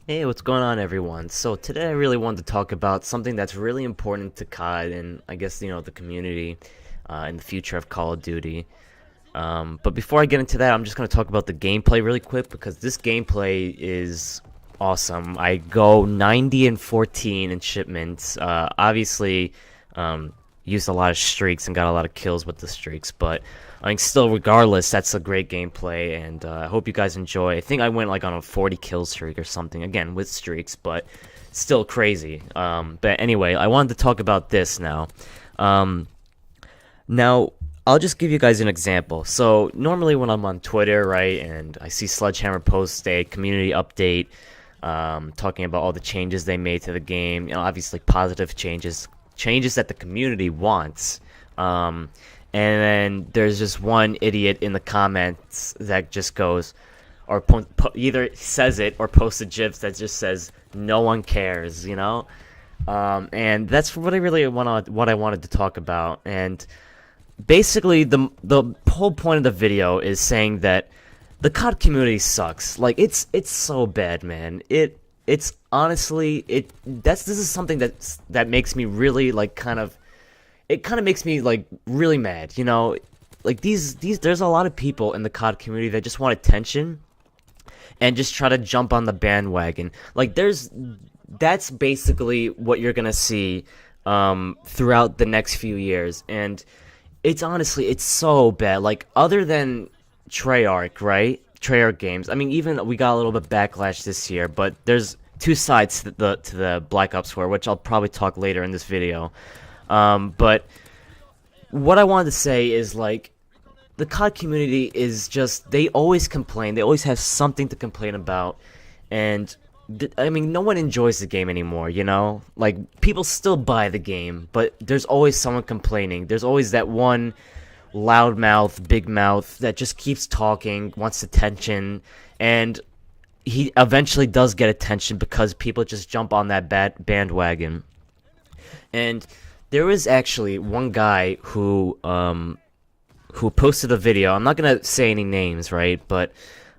Hey, what's going on, everyone? So today I really wanted to talk about something that's really important to COD and I guess the community in the future of Call of Duty. But before I get into that, I'm just going to talk about the gameplay really quick because this gameplay is awesome. I go 90 and 14 in shipments. Obviously, used a lot of streaks and got a lot of kills with the streaks, but I think still, regardless, that's a great gameplay, and I hope you guys enjoy. I think I went like on a 40 kill streak or something, again with streaks, but still crazy. But anyway, I wanted to talk about this now. Um, Now, I'll just give you guys an example. So normally when I'm on Twitter, right, and I see Sledgehammer post a community update, talking about all the changes they made to the game, obviously positive changes, changes that the community wants. And then there's just one idiot in the comments that just goes, or either says it or posts a gif that just says, "No one cares." And that's what I wanted to talk about. And basically, the whole point of the video is saying that the COD community sucks. Like it's so bad, man. It's honestly this is something that makes me really like it kind of makes me like really mad, like these there's a lot of people in the COD community that just want attention and just try to jump on the bandwagon. Like that's basically what you're gonna see throughout the next few years, and it's so bad. Like other than Treyarch, right? Treyarch games. I mean, even we got a little bit backlash this year, but there's two sides to the Black Ops War, which I'll probably talk later in this video. But what I wanted to say is, like, the COD community is just, they always complain. They always have something to complain about. And, I mean, no one enjoys the game anymore, Like, people still buy the game, but there's always someone complaining. There's always that one loudmouth, big mouth that just keeps talking, wants attention, and he eventually does get attention because people just jump on that bandwagon. And there was actually one guy who posted a video. I'm not gonna say any names, right? But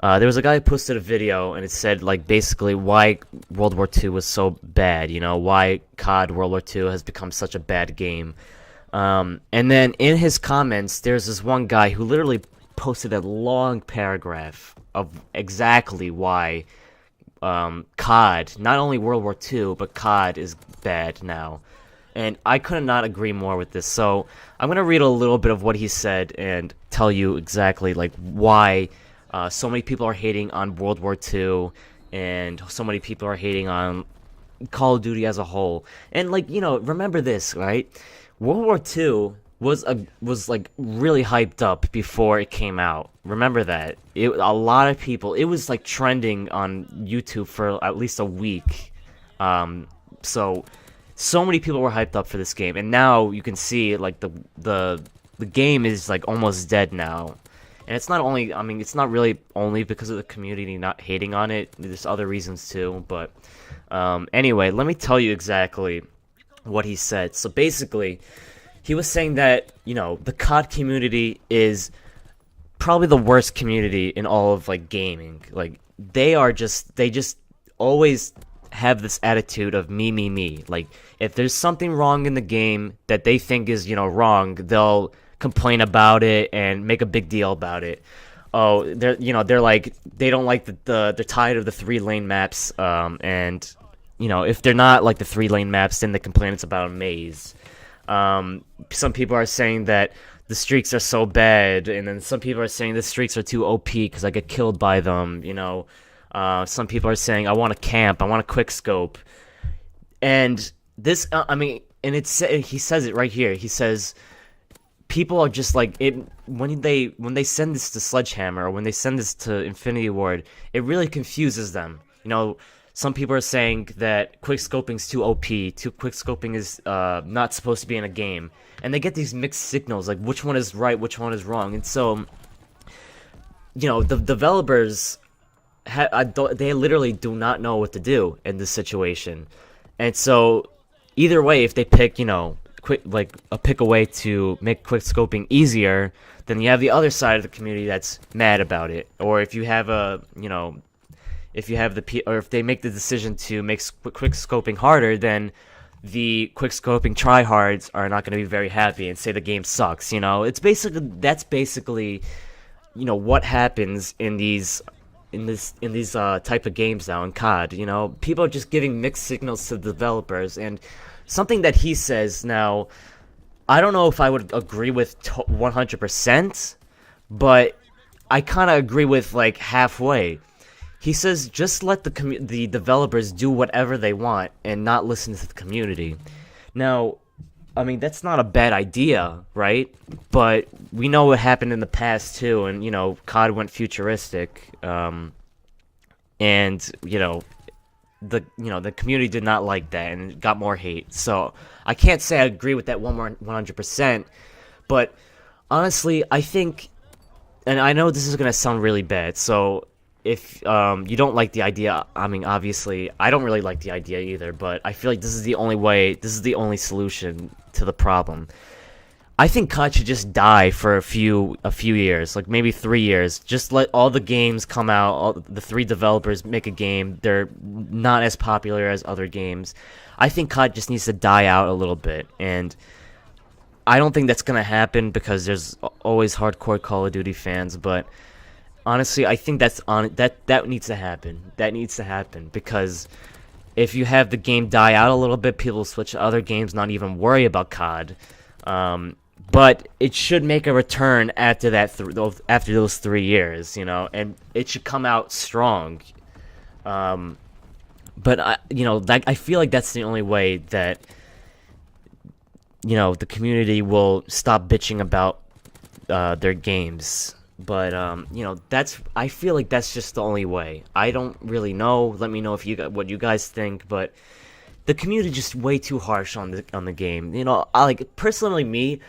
there was a guy who posted a video, and it said, like, basically why World War II was so bad. Why COD World War II has become such a bad game. And then in his comments, there's this one guy who literally posted a long paragraph of exactly why COD, not only World War II, but COD is bad now. And I could not agree more with this. So I'm going to read a little bit of what he said and tell you exactly like why so many people are hating on World War II and so many people are hating on Call of Duty as a whole. And remember this, right? World War II was like really hyped up before it came out. Remember that. A lot of people, it was like trending on YouTube for at least a week. So many people were hyped up for this game, and now you can see like the game is like almost dead now. And it's not only, I mean, it's not really only because of the community not hating on it. There's other reasons too, but anyway, let me tell you exactly what he said. So basically, he was saying that, the COD community is probably the worst community in all of like gaming. Like they just always have this attitude of me. Like if there's something wrong in the game that they think is, wrong, they'll complain about it and make a big deal about it. Oh, they're like, they don't like they're tired of the 3-lane maps, and if they're not like the 3-lane maps, then they complain it's about a maze. Some people are saying that the streaks are so bad, and then some people are saying the streaks are too OP because I get killed by them. Some people are saying I want to camp, I want a quick scope, and this, he says it right here. He says people are just like it when they send this to Sledgehammer or when they send this to Infinity Ward. It really confuses them. Some people are saying that quickscoping's too OP. Quickscoping is not supposed to be in a game, and they get these mixed signals, like which one is right, which one is wrong. And so, the developers they literally do not know what to do in this situation. And so, either way, if they pick, pick a way to make quickscoping easier, then you have the other side of the community that's mad about it. Or if you have if you have or if they make the decision to make quick scoping harder, then the quick scoping tryhards are not going to be very happy and say the game sucks. That's basically what happens in these type of games now in COD. People are just giving mixed signals to the developers, and something that he says now, I don't know if I would agree with 100%, but I kind of agree with like halfway. He says just let the developers do whatever they want and not listen to the community. Now, I mean, that's not a bad idea, right? But we know what happened in the past too, and COD went futuristic, and the community did not like that, and it got more hate. So I can't say I agree with that 100%, but honestly, I think, and I know this is gonna sound really bad, so if you don't like the idea, I mean, obviously, I don't really like the idea either, but I feel like this is the only solution to the problem. I think COD should just die for a few years, like maybe 3 years. Just let all the games come out, the 3 developers make a game. They're not as popular as other games. I think COD just needs to die out a little bit, and I don't think that's gonna happen because there's always hardcore Call of Duty fans, but honestly, I think that needs to happen. That needs to happen because if you have the game die out a little bit, people will switch to other games, not even worry about COD. But it should make a return after after those 3 years, and it should come out strong. But I feel like that's the only way that the community will stop bitching about their games. But I feel like that's just the only way. I don't really know. Let me know what you guys think. But the community just way too harsh on the game. Personally,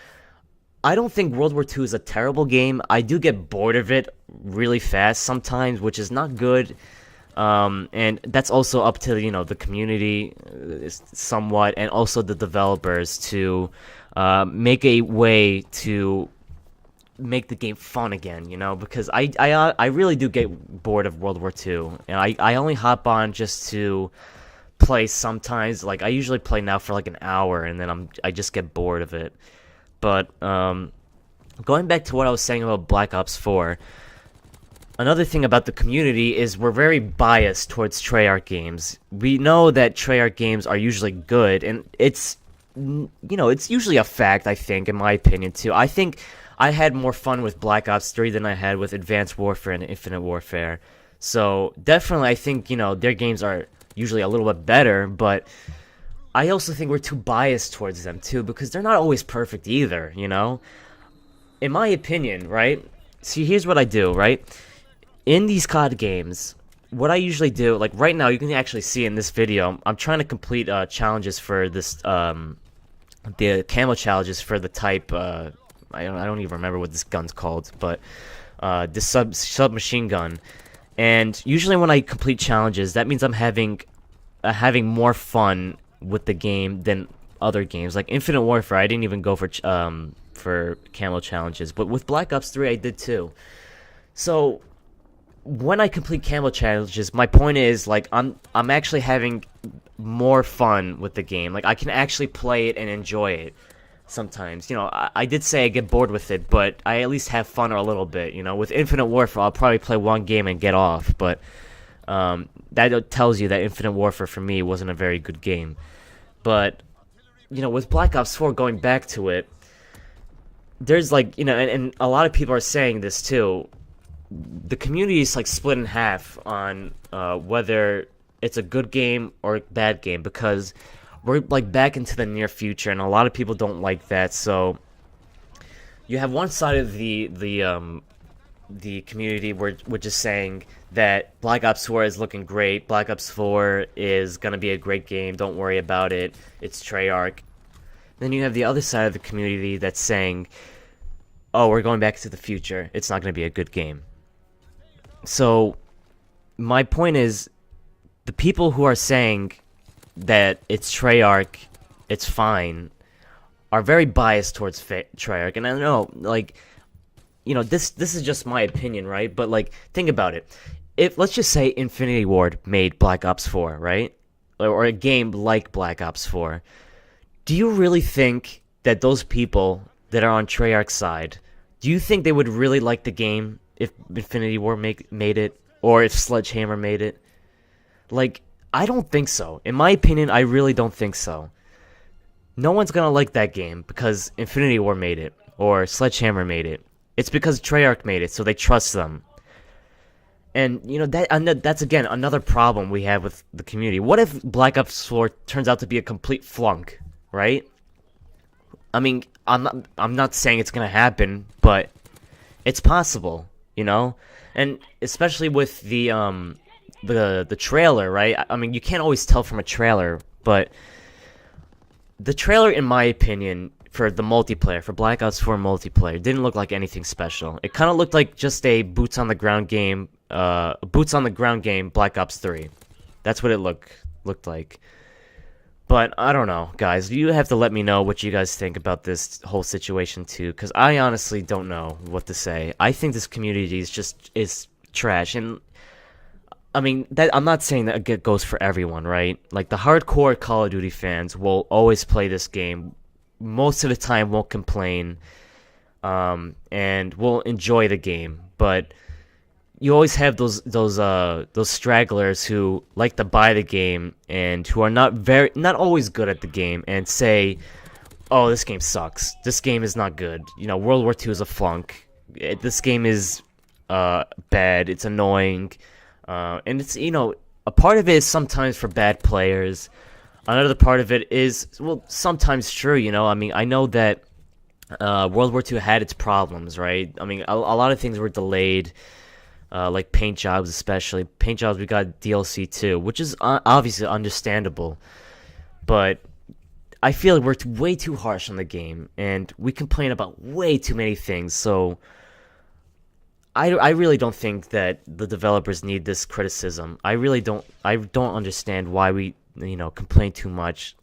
I don't think World War II is a terrible game. I do get bored of it really fast sometimes, which is not good. And that's also up to the community somewhat, and also the developers to make a way to make the game fun again, because I really do get bored of World War II, and I only hop on just to play sometimes. Like, I usually play now for like an hour, and then I just get bored of it. But going back to what I was saying about Black Ops 4, another thing about the community is we're very biased towards Treyarch games. We know that Treyarch games are usually good, and it's usually a fact, I think, in my opinion too. I think I had more fun with Black Ops 3 than I had with Advanced Warfare and Infinite Warfare. So definitely I think, their games are usually a little bit better, but I also think we're too biased towards them too, because they're not always perfect either, In my opinion, right? See, here's what I do, right? In these COD games, what I usually do, like right now, you can actually see in this video, I'm trying to complete challenges for this, the camo challenges for the type, I don't even remember what this gun's called, but this submachine gun. And usually when I complete challenges, that means I'm having more fun with the game than other games. Like Infinite Warfare, I didn't even go for camo challenges, but with Black Ops 3 I did too. So when I complete camo challenges, my point is, like, I'm actually having more fun with the game. Like, I can actually play it and enjoy it. Sometimes, I did say I get bored with it, but I at least have fun a little bit, With Infinite Warfare, I'll probably play one game and get off, but that tells you that Infinite Warfare for me wasn't a very good game. But, with Black Ops 4, going back to it, there's like, and a lot of people are saying this too, the community is like split in half on whether it's a good game or a bad game, because we're like back into the near future, and a lot of people don't like that. So you have one side of the community which is saying that Black Ops 4 is looking great. Black Ops 4 is gonna be a great game. Don't worry about it. It's Treyarch. Then you have the other side of the community that's saying, "Oh, we're going back to the future. It's not gonna be a good game." So my point is, the people who are saying that it's Treyarch, it's fine, are very biased towards Treyarch. And I know, like, this is just my opinion, right? But, like, think about it. if let's just say Infinity Ward made Black Ops 4, right? Or a game like Black Ops 4. Do you really think that those people that are on Treyarch's side, do you think they would really like the game if Infinity Ward made it, or if Sledgehammer made it? Like, I don't think so. In my opinion, I really don't think so. No one's gonna like that game because Infinity Ward made it, or Sledgehammer made it. It's because Treyarch made it, so they trust them. And, you know, that's, again, another problem we have with the community. What if Black Ops 4 turns out to be a complete flunk, right? I mean, I'm not saying it's gonna happen, but it's possible, you know? And especially with the trailer, right? I mean, you can't always tell from a trailer, but the trailer, in my opinion, for the multiplayer, for Black Ops 4 multiplayer, didn't look like anything special. It kind of looked like just a boots on the ground game, Black Ops 3. That's what it looked like. But I don't know, guys. You have to let me know what you guys think about this whole situation too, because I honestly don't know what to say. I think this community is trash, and I mean that I'm not saying that it goes for everyone, right? Like the hardcore Call of Duty fans will always play this game. Most of the time, won't complain, and will enjoy the game. But you always have those stragglers who like to buy the game and who are not always good at the game and say, "Oh, this game sucks. This game is not good. You know, World War II is a flunk. This game is bad. It's annoying." And it's, you know, a part of it is sometimes for bad players. Another part of it is, well, sometimes true, you know. I mean, I know that World War II had its problems, right? I mean, a lot of things were delayed. Like paint jobs, especially paint jobs. We got DLC too, which is obviously understandable, but I feel like we're way too harsh on the game, and we complain about way too many things. So I really don't think that the developers need this criticism. I really don't. I don't understand why we complain too much.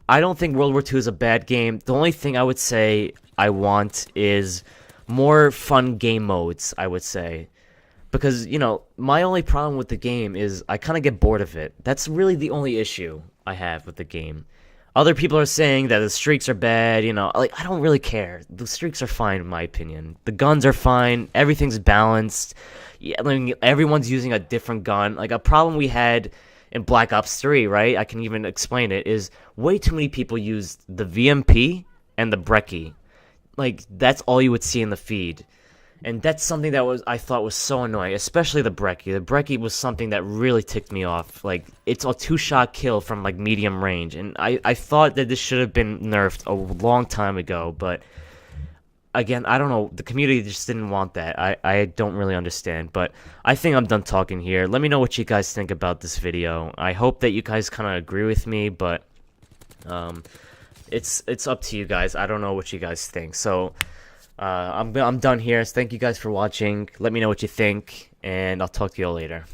I don't think World War II is a bad game. The only thing I would say I want is more fun game modes, I would say. Because, you know, my only problem with the game is I kind of get bored of it. That's really the only issue I have with the game. Other people are saying that the streaks are bad, you know. Like, I don't really care. The streaks are fine, in my opinion. The guns are fine. Everything's balanced. Yeah, I mean, everyone's using a different gun. Like, a problem we had in Black Ops 3, right? I can even explain it, is way too many people used the VMP and the Brecci. Like, that's all you would see in the feed. And that's something that I thought was so annoying, especially the Brecci. The Brecci was something that really ticked me off. Like, it's a two-shot kill from, like, medium range. And I thought that this should have been nerfed a long time ago. But, again, I don't know. The community just didn't want that. I don't really understand. But I think I'm done talking here. Let me know what you guys think about this video. I hope that you guys kind of agree with me, but it's up to you guys. I don't know what you guys think. So I'm done here. Thank you guys for watching. Let me know what you think, and I'll talk to you all later.